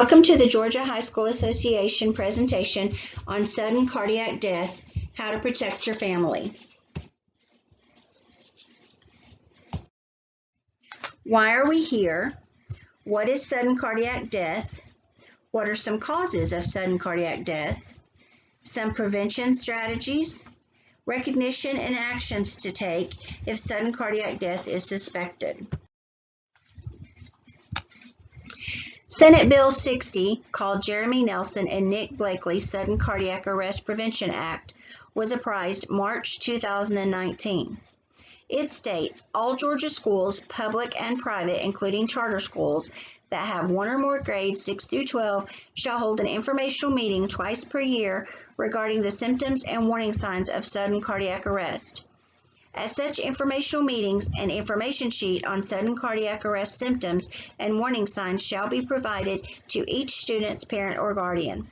Welcome to the Georgia High School Association presentation on sudden cardiac death, how to protect your family. Why are we here? What is sudden cardiac death? What are some causes of sudden cardiac death? Some prevention strategies, recognition and actions to take if sudden cardiac death is suspected. Senate Bill 60, called Jeremy Nelson and Nick Blakely's Sudden Cardiac Arrest Prevention Act, was apprised March 2019. It states all Georgia schools, public and private, including charter schools, that have one or more grades 6 through 12 shall hold an informational meeting twice per year regarding the symptoms and warning signs of sudden cardiac arrest. At such informational meetings, an information sheet on sudden cardiac arrest symptoms and warning signs shall be provided to each student's parent or guardian.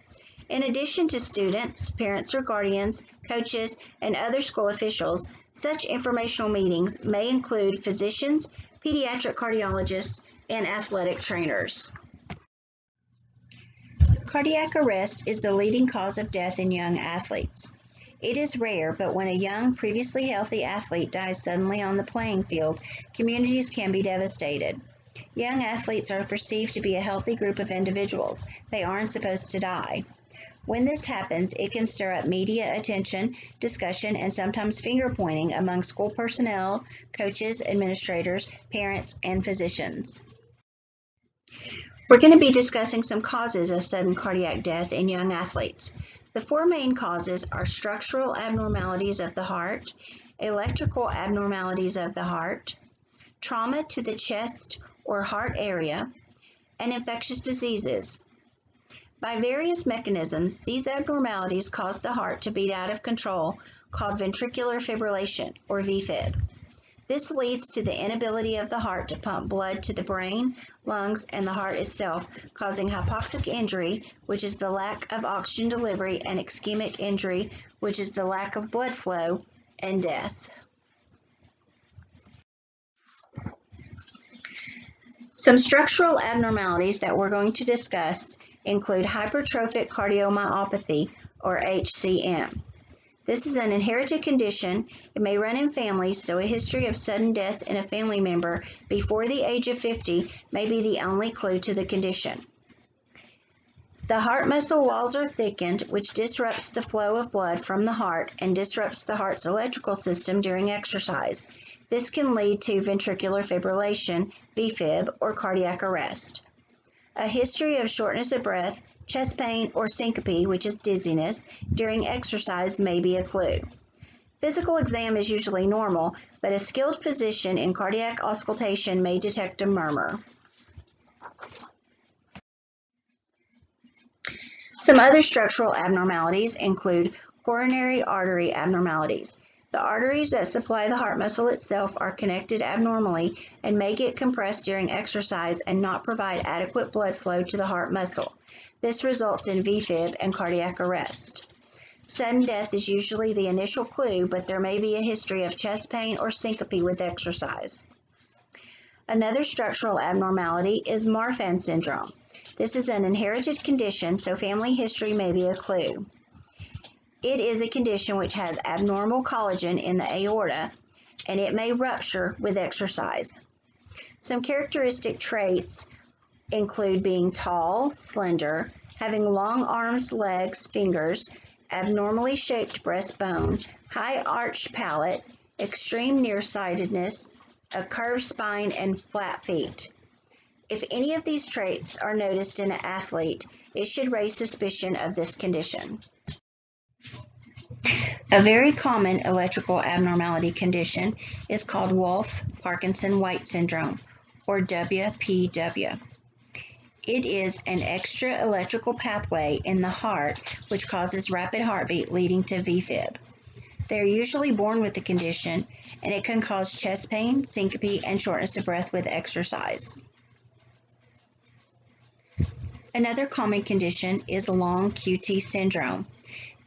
In addition to students, parents or guardians, coaches, and other school officials, such informational meetings may include physicians, pediatric cardiologists, and athletic trainers. Cardiac arrest is the leading cause of death in young athletes. It is rare, but when a young, previously healthy athlete dies suddenly on the playing field, communities can be devastated. Young athletes are perceived to be a healthy group of individuals. They aren't supposed to die. When this happens, it can stir up media attention, discussion, and sometimes finger-pointing among school personnel, coaches, administrators, parents, and physicians. We're going to be discussing some causes of sudden cardiac death in young athletes. The four main causes are structural abnormalities of the heart, electrical abnormalities of the heart, trauma to the chest or heart area, and infectious diseases. By various mechanisms, these abnormalities cause the heart to beat out of control, called ventricular fibrillation, or VFib. This leads to the inability of the heart to pump blood to the brain, lungs, and the heart itself, causing hypoxic injury, which is the lack of oxygen delivery, and ischemic injury, which is the lack of blood flow, and death. Some structural abnormalities that we're going to discuss include hypertrophic cardiomyopathy, or HCM. This is an inherited condition. It may run in families, so a history of sudden death in a family member before the age of 50 may be the only clue to the condition. The heart muscle walls are thickened, which disrupts the flow of blood from the heart and disrupts the heart's electrical system during exercise. This can lead to ventricular fibrillation, VFib, or cardiac arrest. A history of shortness of breath, chest pain, or syncope, which is dizziness, during exercise may be a clue. Physical exam is usually normal, but a skilled physician in cardiac auscultation may detect a murmur. Some other structural abnormalities include coronary artery abnormalities. The arteries that supply the heart muscle itself are connected abnormally and may get compressed during exercise and not provide adequate blood flow to the heart muscle. This results in VFib and cardiac arrest. Sudden death is usually the initial clue, but there may be a history of chest pain or syncope with exercise. Another structural abnormality is Marfan syndrome. This is an inherited condition, so family history may be a clue. It is a condition which has abnormal collagen in the aorta, and it may rupture with exercise. Some characteristic traits include being tall, slender, having long arms, legs, fingers, abnormally shaped breastbone, high arched palate, extreme nearsightedness, a curved spine, and flat feet. If any of these traits are noticed in an athlete, it should raise suspicion of this condition. A very common electrical abnormality condition is called Wolff-Parkinson-White syndrome, or WPW. It is an extra electrical pathway in the heart which causes rapid heartbeat leading to VFib. They are usually born with the condition, and it can cause chest pain, syncope, and shortness of breath with exercise. Another common condition is long QT syndrome.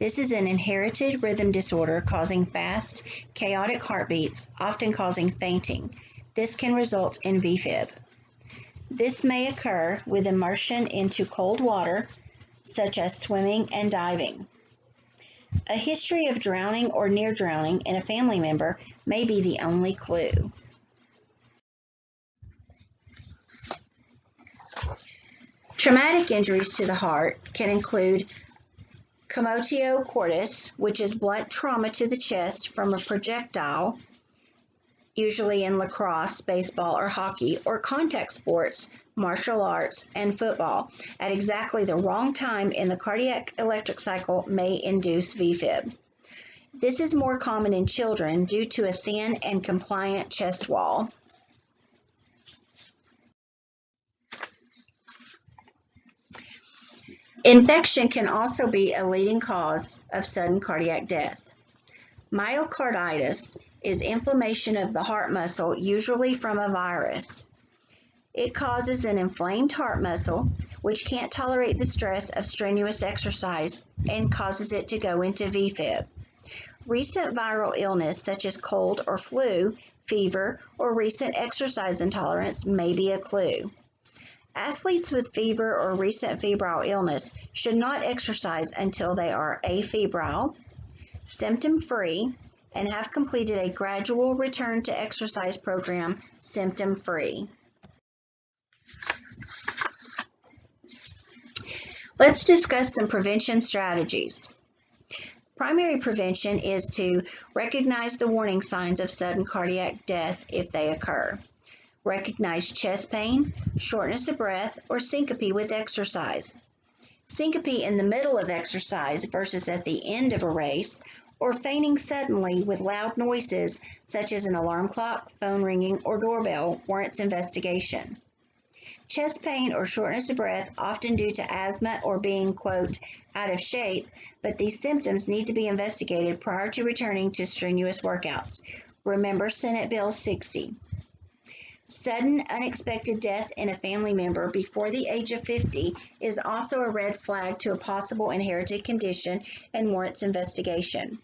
This is an inherited rhythm disorder causing fast, chaotic heartbeats, often causing fainting. This can result in VFib. This may occur with immersion into cold water, such as swimming and diving. A history of drowning or near drowning in a family member may be the only clue. Traumatic injuries to the heart can include commotio cordis, which is blunt trauma to the chest from a projectile, usually in lacrosse, baseball, or hockey, or contact sports, martial arts, and football, at exactly the wrong time in the cardiac electric cycle may induce VFib. This is more common in children due to a thin and compliant chest wall. Infection can also be a leading cause of sudden cardiac death. Myocarditis is inflammation of the heart muscle, usually from a virus. It causes an inflamed heart muscle, which can't tolerate the stress of strenuous exercise and causes it to go into VFib. Recent viral illness, such as cold or flu, fever, or recent exercise intolerance may be a clue. Athletes with fever or recent febrile illness should not exercise until they are afebrile, symptom-free, and have completed a gradual return to exercise program symptom-free. Let's discuss some prevention strategies. Primary prevention is to recognize the warning signs of sudden cardiac death if they occur. Recognize chest pain, shortness of breath, or syncope with exercise. Syncope in the middle of exercise versus at the end of a race, or fainting suddenly with loud noises such as an alarm clock, phone ringing, or doorbell warrants investigation. Chest pain or shortness of breath, often due to asthma or being, quote, out of shape, but these symptoms need to be investigated prior to returning to strenuous workouts. Remember Senate Bill 60. Sudden, unexpected death in a family member before the age of 50 is also a red flag to a possible inherited condition and warrants investigation.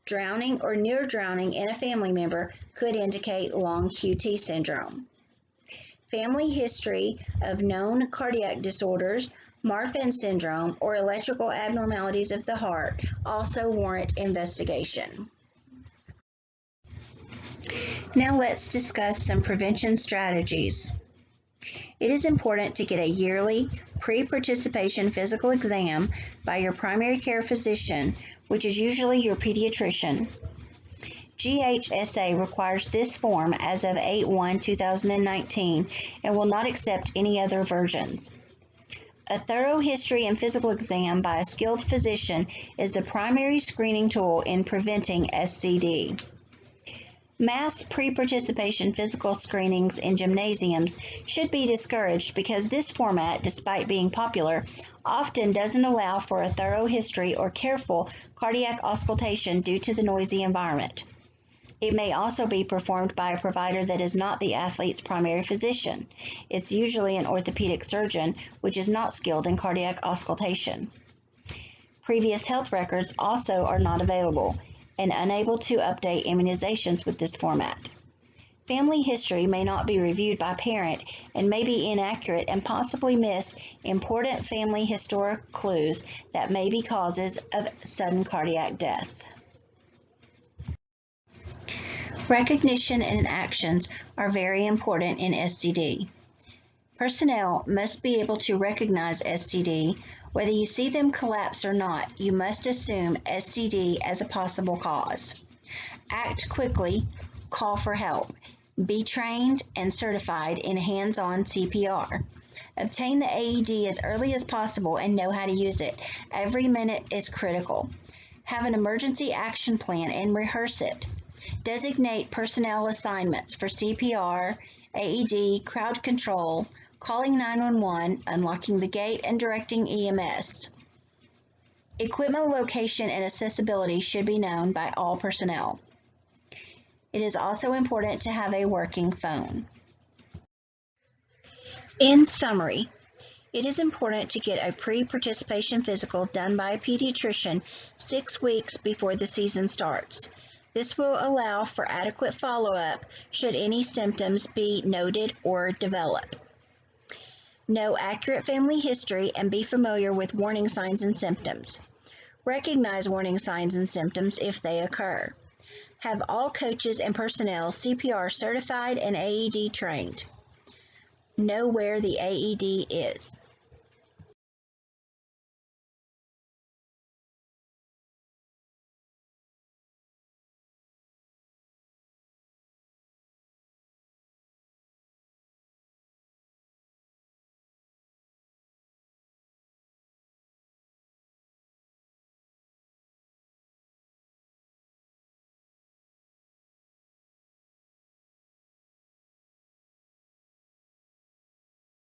Drowning or near drowning in a family member could indicate long QT syndrome. Family history of known cardiac disorders, Marfan syndrome, or electrical abnormalities of the heart also warrant investigation. Now let's discuss some prevention strategies. It is important to get a yearly pre-participation physical exam by your primary care physician, which is usually your pediatrician. GHSA requires this form as of 8/1/2019 and will not accept any other versions. A thorough history and physical exam by a skilled physician is the primary screening tool in preventing SCD. Mass pre-participation physical screenings in gymnasiums should be discouraged because this format, despite being popular, often doesn't allow for a thorough history or careful cardiac auscultation due to the noisy environment. It may also be performed by a provider that is not the athlete's primary physician. It's usually an orthopedic surgeon, which is not skilled in cardiac auscultation. Previous health records also are not available and unable to update immunizations with this format. Family history may not be reviewed by parent and may be inaccurate and possibly miss important family historic clues that may be causes of sudden cardiac death. Recognition and actions are very important in SCD. Personnel must be able to recognize SCD. Whether you see them collapse or not, you must assume SCD as a possible cause. Act quickly, call for help. Be trained and certified in hands-on CPR. Obtain the AED as early as possible and know how to use it. Every minute is critical. Have an emergency action plan and rehearse it. Designate personnel assignments for CPR, AED, crowd control, calling 911, unlocking the gate, and directing EMS. Equipment location and accessibility should be known by all personnel. It is also important to have a working phone. In summary, it is important to get a pre-participation physical done by a pediatrician 6 weeks before the season starts. This will allow for adequate follow-up should any symptoms be noted or develop. Know accurate family history and be familiar with warning signs and symptoms. Recognize warning signs and symptoms if they occur. Have all coaches and personnel CPR certified and AED trained. Know where the AED is.